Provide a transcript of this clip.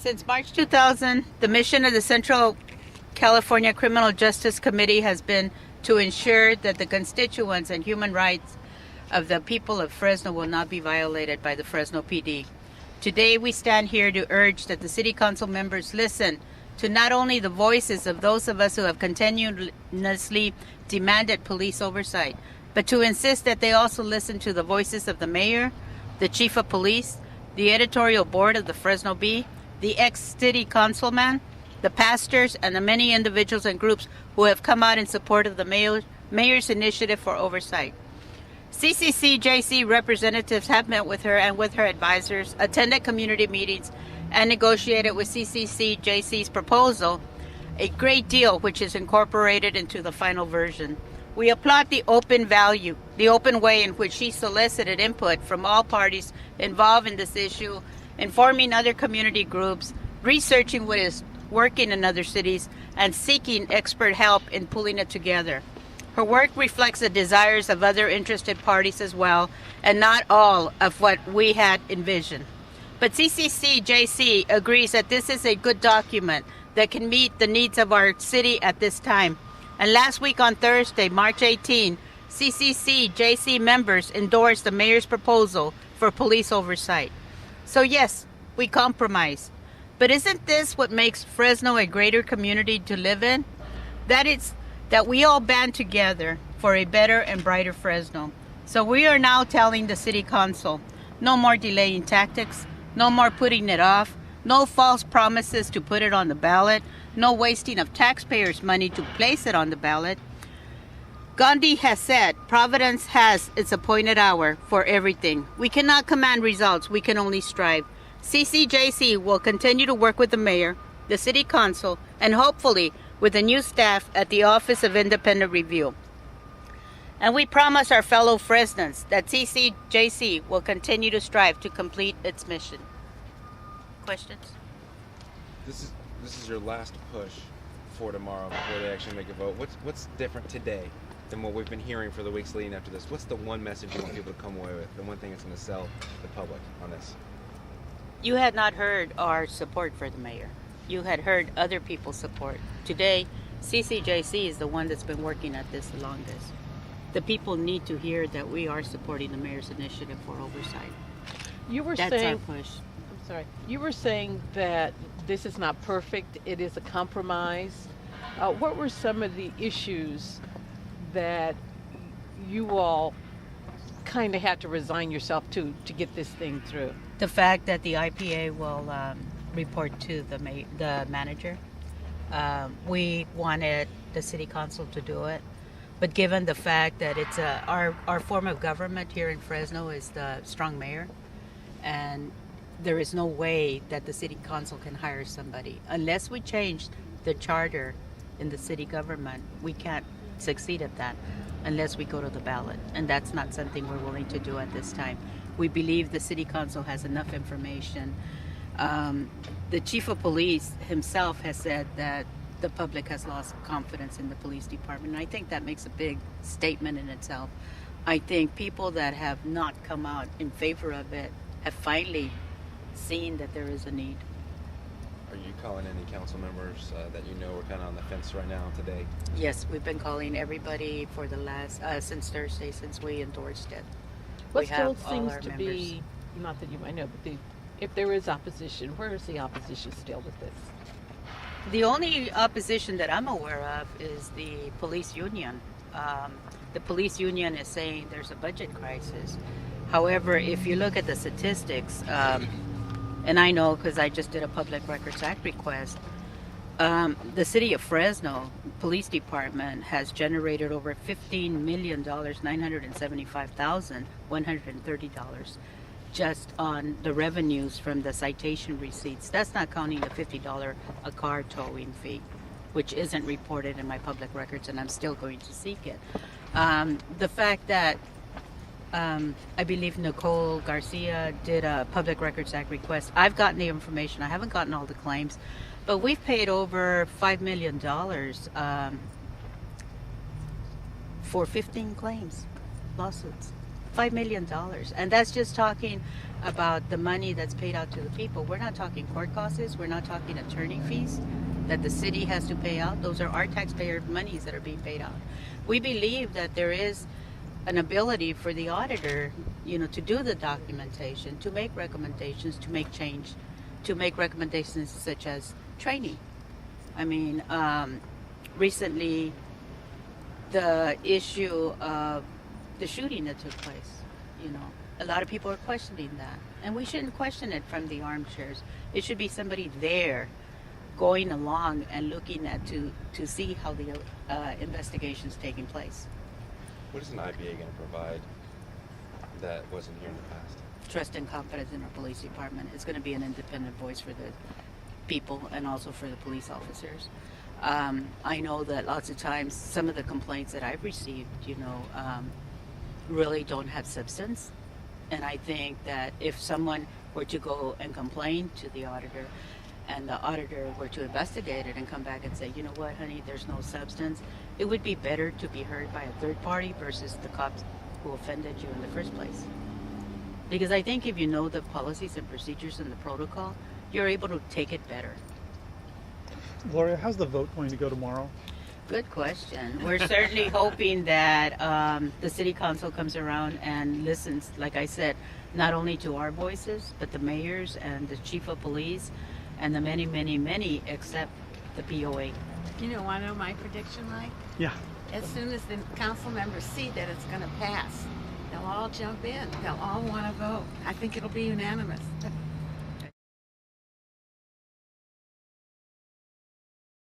Since March 2000, the mission of the Central California Criminal Justice Committee has been to ensure that the constituents and human rights of the people of Fresno will not be violated by the Fresno PD. Today, we stand here to urge that the City Council members listen to not only the voices of those of us who have continuously demanded police oversight, but to insist that they also listen to the voices of the mayor, the chief of police, the editorial board of the Fresno Bee, the ex-city councilman, the pastors, and the many individuals and groups who have come out in support of the mayor's initiative for oversight. CCC-JC representatives have met with her and with her advisors, attended community meetings, and negotiated with CCC-JC's proposal, a great deal which is incorporated into the final version. We applaud the open way in which she solicited input from all parties involved in this issue, informing other community groups, researching what is working in other cities, and seeking expert help in pulling it together. Her work reflects the desires of other interested parties as well, and not all of what we had envisioned. But CCC-JC agrees that this is a good document that can meet the needs of our city at this time. And last week on Thursday, March 18, CCC-JC members endorsed the mayor's proposal for police oversight. So yes, we compromise. But isn't this what makes Fresno a greater community to live in? That we all band together for a better and brighter Fresno. So we are now telling the City Council, no more delaying tactics, no more putting it off, no false promises to put it on the ballot, no wasting of taxpayers' money to place it on the ballot. Gandhi has said, Providence has its appointed hour for everything. We cannot command results, we can only strive. CCJC will continue to work with the mayor, the city council, and hopefully with the new staff at the Office of Independent Review. And we promise our fellow Fresnans that CCJC will continue to strive to complete its mission. Questions? This is your last push for tomorrow before they actually make a vote. What's different today than what we've been hearing for the weeks leading up to this? What's the one message you want people to come away with? The one thing that's going to sell the public on this? You had not heard our support for the mayor. You had heard other people's support. Today, CCJC is the one that's been working at this the longest. The people need to hear that we are supporting the mayor's initiative for oversight. That's our push. I'm sorry. You were saying that this is not perfect. It is a compromise. What were some of the issues that you all kind of had to resign yourself to get this thing through? The fact that the IPA will report to the manager. We wanted the city council to do it, but given the fact that it's our form of government here in Fresno is the strong mayor, and there is no way that the city council can hire somebody unless we change the charter in the city government. We can't succeed at that unless we go to the ballot, and that's not something we're willing to do at this time. We believe the city council has enough information. The chief of police himself has said that the public has lost confidence in the police department. And I think that makes a big statement in itself. I think people that have not come out in favor of it have finally seen that there is a need. Are you calling any council members that you know are kind of on the fence right now today? Yes, we've been calling everybody for the last, since Thursday, since we endorsed it. What we still have all seems our to members. be, not that you might know, but if there is opposition, where is the opposition still with this? The only opposition that I'm aware of is the police union. The police union is saying there's a budget crisis. However, if you look at the statistics, and I know because I just did a Public Records Act request, the city of Fresno Police Department has generated over $15 million, $975,130 just on the revenues from the citation receipts. That's not counting the $50 a car towing fee, which isn't reported in my public records, and I'm still going to seek it. The fact that I believe Nicole Garcia did a Public Records Act request. I've gotten the information. I haven't gotten all the claims, but we've paid over $5 million for 15 claims, lawsuits. $5 million. And that's just talking about the money that's paid out to the people. We're not talking court costs. We're not talking attorney fees that the city has to pay out. Those are our taxpayer monies that are being paid out. We believe that there is an ability for the auditor, to do the documentation, to make recommendations, to make change, to make recommendations such as training. I mean, recently, the issue of the shooting that took place, a lot of people are questioning that. And we shouldn't question it from the armchairs. It should be somebody there going along and looking at to see how the investigation's taking place. What is an IPA going to provide that wasn't here in the past? Trust and confidence in our police department. It's going to be an independent voice for the people and also for the police officers. I know that lots of times some of the complaints that I've received, really don't have substance. And I think that if someone were to go and complain to the auditor and the auditor were to investigate it and come back and say, you know what, honey, there's no substance, it would be better to be heard by a third party versus the cops who offended you in the first place. Because I think if you know the policies and procedures and the protocol, you're able to take it better. Gloria, how's the vote going to go tomorrow? Good question. We're certainly hoping that the city council comes around and listens, like I said, not only to our voices, but the mayors and the chief of police and the many, many, many except the POA. Want to know my prediction, Mike? Yeah. As soon as the council members see that it's going to pass, they'll all jump in. They'll all want to vote. I think it'll be unanimous.